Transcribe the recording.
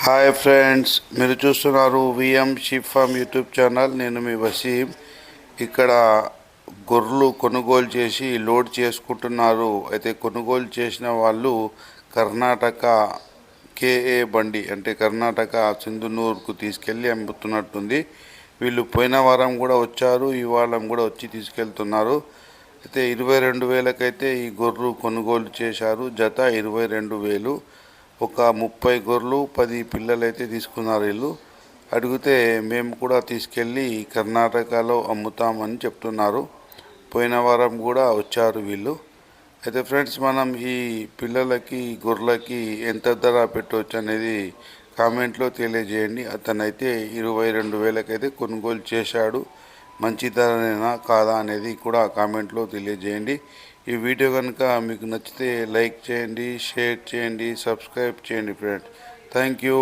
Hi friends, మీరు చూస్తున్నారు VM sheep farm YouTube channel. నేను మీ వసీం. ఇక్కడ గొర్రెలు కొనుగోలు చేసి లోడ్ చేసుకుంటున్నారు. అయితే కొనుగోలు చేసిన వాళ్ళు కర్ణాటక కేఏ బండి అంటే కర్ణాటక సింధునూరుకు తీసుకెళ్ళి అమ్ముతున్నట్టుంది. వీళ్ళు పోయిన వారం కూడా వచ్చారు, ఈ వారం కూడా వచ్చి తీసుకెళ్తున్నారు. అయితే 22,000కైతే ఈ గొర్రెలు కొనుగోలు చేశారు. జత 22,000. ఒక 30 గొర్రెలు 10 పిల్లలు అయితే తీసుకున్నారు వీళ్ళు. అడిగితే మేము కూడా తీసుకెళ్ళి కర్ణాటకలో అమ్ముతామని చెప్తున్నారు. పోయిన వారం కూడా వచ్చారు వీళ్ళు. అయితే ఫ్రెండ్స్, మనం ఈ పిల్లలకి గొర్రెలకి ఎంత ధర పెట్టవచ్చు అనేది కామెంట్లో తెలియజేయండి. అతనైతే 22,000కైతే కొనుగోలు చేశాడు. మంచి ధరనేనా కాదా అనేది కూడా కామెంట్లో తెలియజేయండి. ఈ వీడియో కనుక మీకు నచ్చితే లైక్ చేయండి, షేర్ చేయండి, సబ్స్క్రైబ్ చేయండి ఫ్రెండ్స్. Thank you.